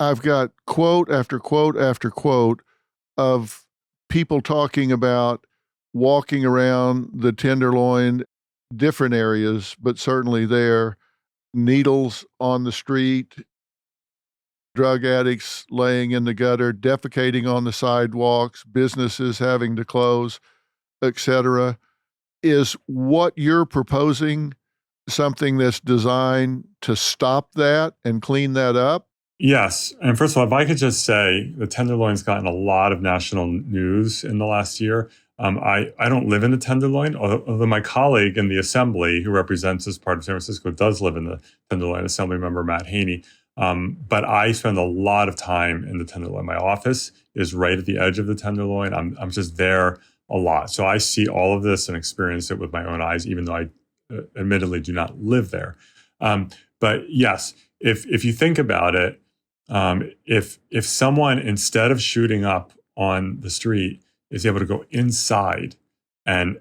I've got quote after quote after quote of people talking about walking around the Tenderloin, different areas, but certainly there, needles on the street, drug addicts laying in the gutter, defecating on the sidewalks, businesses having to close, etc. Is what you're proposing something that's designed to stop that and clean that up? Yes. And first of all, if I could just say the Tenderloin's gotten a lot of national news in the last year. I don't live in the Tenderloin, although my colleague in the assembly who represents this part of San Francisco does live in the Tenderloin, Assembly Member Matt Haney. But I spend a lot of time in the Tenderloin. My office is right at the edge of the Tenderloin. I'm just there a lot. So I see all of this and experience it with my own eyes, even though I admittedly do not live there. But yes, if you think about it, if someone, instead of shooting up on the street, is able to go inside and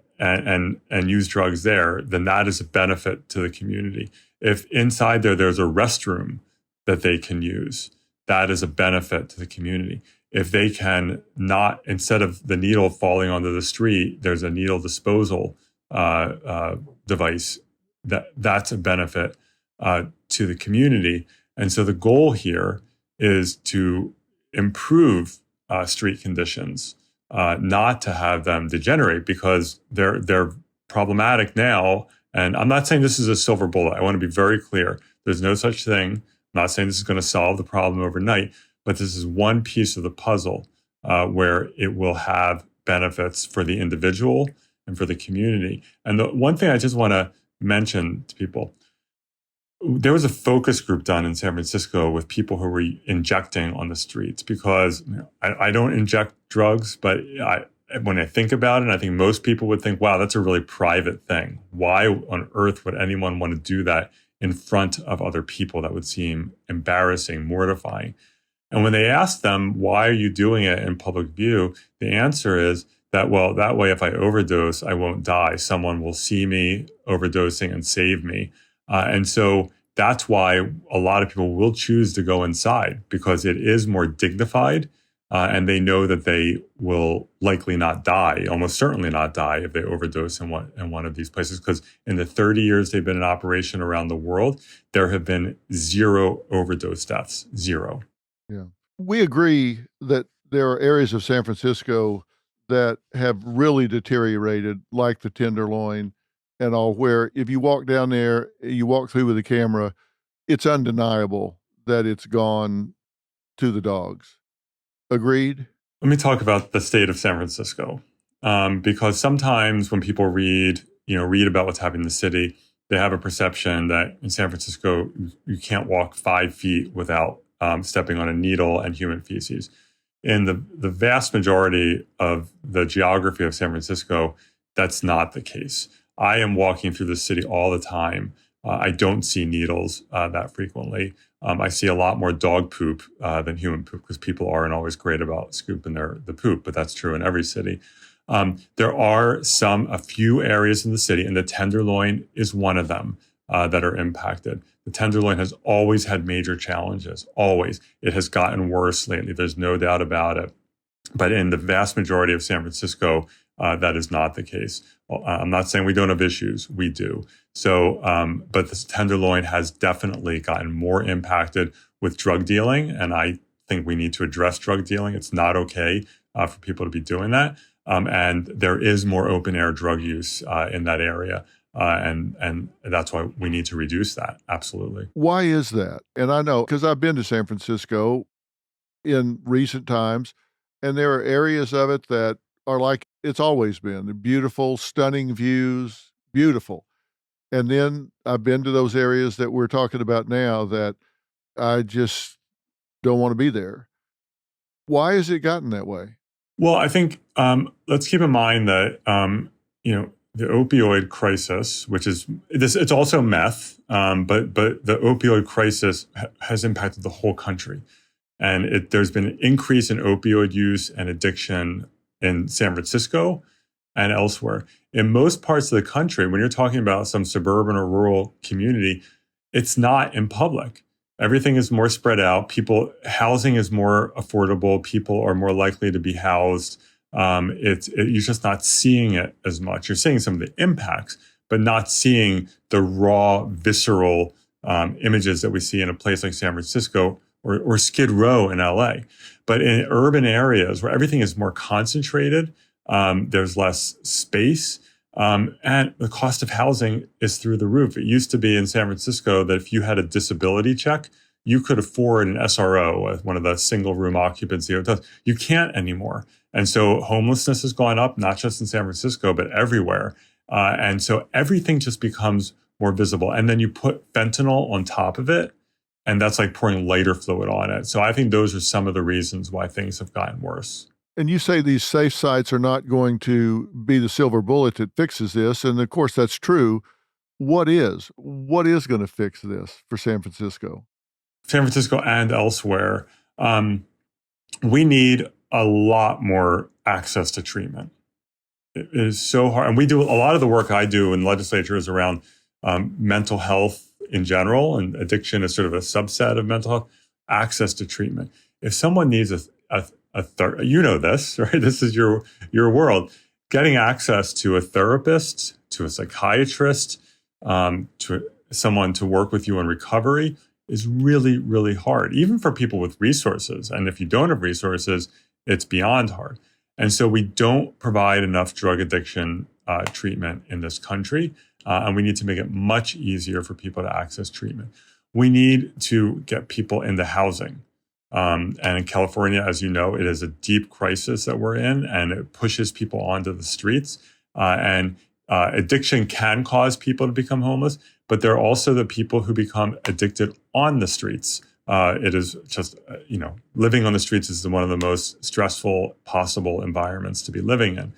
use drugs there, then that is a benefit to the community. If inside there's a restroom that they can use, that is a benefit to the community. If they can not, instead of the needle falling onto the street, there's a needle disposal device, that's a benefit to the community. And so the goal here is to improve street conditions, not to have them degenerate, because they're problematic now. And I'm not saying this is a silver bullet. I want to be very clear. There's no such thing. I'm not saying this is going to solve the problem overnight, but this is one piece of the puzzle where it will have benefits for the individual and for the community. And the one thing I just want to mention to people, there was a focus group done in San Francisco with people who were injecting on the streets, because I don't inject drugs, but when I think about it, I think most people would think, wow, that's a really private thing. Why on earth would anyone want to do that in front of other people? That would seem embarrassing, mortifying. And when they asked them, why are you doing it in public view? The answer is that, well, that way, if I overdose, I won't die. Someone will see me overdosing and save me. And so that's why a lot of people will choose to go inside, because it is more dignified, and they know that they will likely not die, almost certainly not die, if they overdose in one of these places. Because in the 30 years they've been in operation around the world, there have been 0 overdose deaths, 0. Yeah. We agree that there are areas of San Francisco that have really deteriorated, like the Tenderloin and all, where if you walk down there, you walk through with a camera, it's undeniable that it's gone to the dogs. Agreed? Let me talk about the state of San Francisco, because sometimes when people read about what's happening in the city, they have a perception that in San Francisco you can't walk 5 feet without stepping on a needle and human feces. In the vast majority of the geography of San Francisco, that's not the case. I am walking through the city all the time. I don't see needles that frequently. I see a lot more dog poop than human poop, because people aren't always great about scooping the poop, but that's true in every city. There are a few areas in the city, and the Tenderloin is one of them, that are impacted. The Tenderloin has always had major challenges, always. It has gotten worse lately. There's no doubt about it. But in the vast majority of San Francisco, that is not the case. I'm not saying we don't have issues. We do. So, but the Tenderloin has definitely gotten more impacted with drug dealing. And I think we need to address drug dealing. It's not okay for people to be doing that. And there is more open air drug use in that area. And that's why we need to reduce that. Absolutely. Why is that? And I know, because I've been to San Francisco in recent times, and there are areas of it that are like it's always been. The beautiful, stunning views, beautiful. And then I've been to those areas that we're talking about now that I just don't want to be there. Why has it gotten that way? Well, I think let's keep in mind that the opioid crisis, which is this, it's also meth, but the opioid crisis has impacted the whole country, and there's been an increase in opioid use and addiction in San Francisco and elsewhere. In most parts of the country, when you're talking about some suburban or rural community, it's not in public. Everything is more spread out. Housing is more affordable. People are more likely to be housed. You're just not seeing it as much. You're seeing some of the impacts, but not seeing the raw, visceral images that we see in a place like San Francisco or Skid Row in LA. But in urban areas where everything is more concentrated, there's less space, and the cost of housing is through the roof. It used to be in San Francisco that if you had a disability check, you could afford an SRO, one of the single room occupancy hotels. You can't anymore. And so homelessness has gone up, not just in San Francisco, but everywhere. And so everything just becomes more visible. And then you put fentanyl on top of it, and that's like pouring lighter fluid on it. So I think those are some of the reasons why things have gotten worse. And you say these safe sites are not going to be the silver bullet that fixes this. And of course, that's true. What is? What is going to fix this for San Francisco? San Francisco and elsewhere, we need a lot more access to treatment. It is so hard. And we do a lot of the work I do in legislatures around mental health in general, and addiction is sort of a subset of mental health, access to treatment. If someone needs you know this, right? This is your world. Getting access to a therapist, to a psychiatrist, to someone to work with you in recovery is really, really hard, even for people with resources. And if you don't have resources, it's beyond hard. And so we don't provide enough drug addiction treatment in this country, and we need to make it much easier for people to access treatment. We need to get people into housing. And in California, as you know, it is a deep crisis that we're in, and it pushes people onto the streets. And addiction can cause people to become homeless, but there are also the people who become addicted on the streets. It is just, living on the streets is one of the most stressful possible environments to be living in.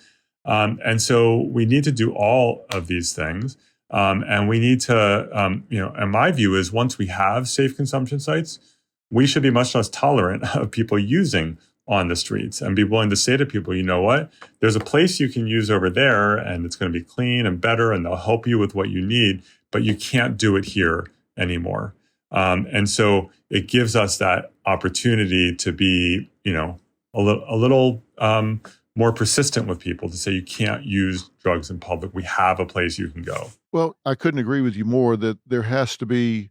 And so we need to do all of these things. And we need to, and my view is once we have safe consumption sites, we should be much less tolerant of people using on the streets and be willing to say to people, you know what, there's a place you can use over there and it's going to be clean and better and they'll help you with what you need, but you can't do it here anymore. And so it gives us that opportunity to be, a little more persistent with people to say you can't use drugs in public. We have a place you can go. Well, I couldn't agree with you more that there has to be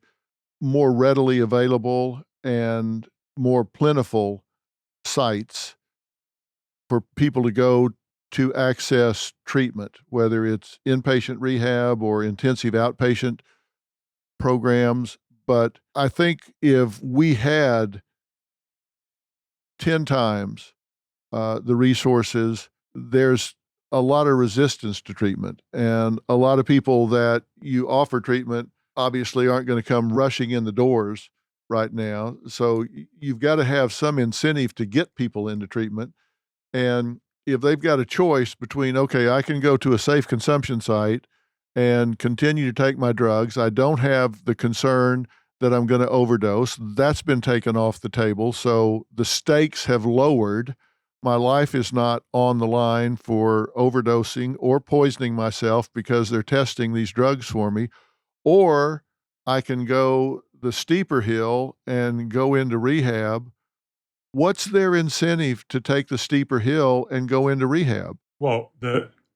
more readily available and more plentiful sites for people to go to access treatment, whether it's inpatient rehab or intensive outpatient programs. But I think if we had 10 times the resources, there's a lot of resistance to treatment. And a lot of people that you offer treatment obviously aren't going to come rushing in the doors right now. So you've got to have some incentive to get people into treatment. And if they've got a choice between, okay, I can go to a safe consumption site and continue to take my drugs, I don't have the concern that I'm going to overdose. That's been taken off the table. So the stakes have lowered. My life is not on the line for overdosing or poisoning myself because they're testing these drugs for me. Or I can go the steeper hill and go into rehab. What's their incentive to take the steeper hill and go into rehab? Well,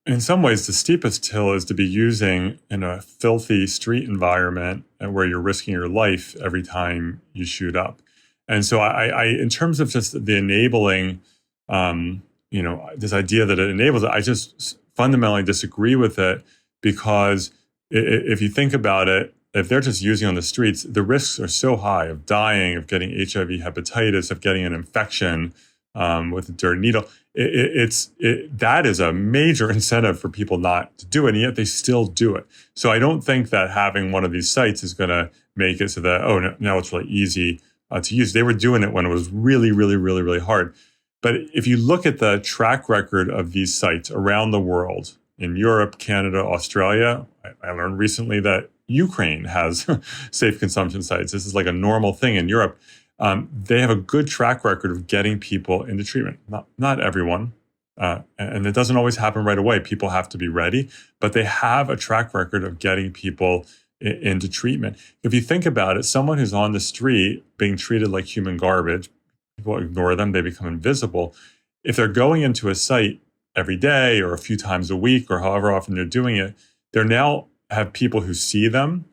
in some ways, the steepest hill is to be using in a filthy street environment and where you're risking your life every time you shoot up. And so I in terms of just the enabling, this idea that it enables it, I just fundamentally disagree with it because if you think about it, if they're just using on the streets, the risks are so high of dying, of getting HIV, hepatitis, of getting an infection with a dirty needle. That is a major incentive for people not to do it, and yet they still do it. So I don't think that having one of these sites is going to make it so that, now it's really easy to use. They were doing it when it was really, really, really, really hard. But if you look at the track record of these sites around the world, in Europe, Canada, Australia, I learned recently that Ukraine has safe consumption sites. This is like a normal thing in Europe. They have a good track record of getting people into treatment. Not everyone, and it doesn't always happen right away. People have to be ready, but they have a track record of getting people into treatment. If you think about it, someone who's on the street being treated like human garbage, people ignore them, they become invisible. If they're going into a site every day or a few times a week or however often they're doing it, they now have people who see them,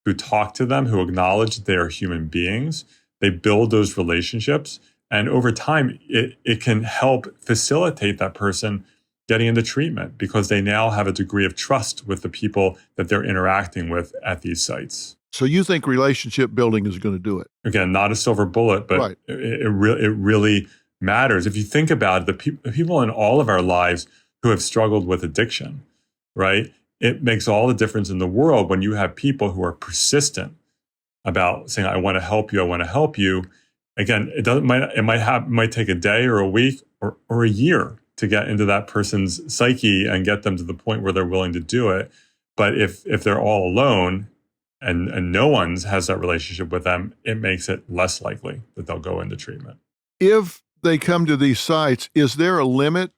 who talk to them, who acknowledge that they are human beings. They build those relationships. And over time, it can help facilitate that person getting into treatment because they now have a degree of trust with the people that they're interacting with at these sites. So you think relationship building is going to do it? Again, not a silver bullet, but Right. it really matters. If you think about it, the people in all of our lives who have struggled with addiction, right? It makes all the difference in the world when you have people who are persistent about saying, I want to help you, I want to help you. Again, it might take a day or a week or a year to get into that person's psyche and get them to the point where they're willing to do it. But if they're all alone and no one has that relationship with them, it makes it less likely that they'll go into treatment. If they come to these sites, is there a limit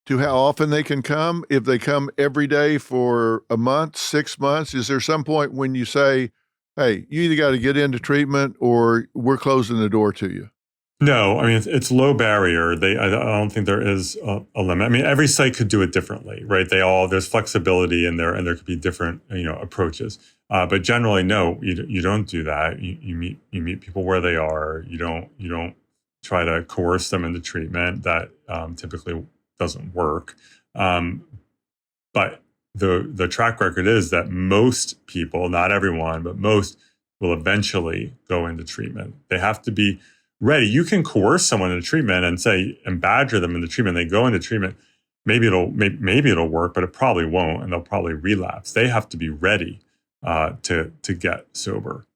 to how often they can come? If they come every day for a month, 6 months, is there some point when you say, hey, you either got to get into treatment or we're closing the door to you? No, I mean, it's low barrier. I don't think there is a limit. I mean, every site could do it differently, right? There's flexibility in there and there could be different, approaches. But generally, no, you don't do that. You meet people where they are. You don't try to coerce them into treatment. That typically doesn't work. But the track record is that most people, not everyone, but most will eventually go into treatment. They have to be ready. You can coerce someone into treatment and badger them into treatment. They go into treatment. Maybe it'll work, but it probably won't, and they'll probably relapse. They have to be ready to get sober.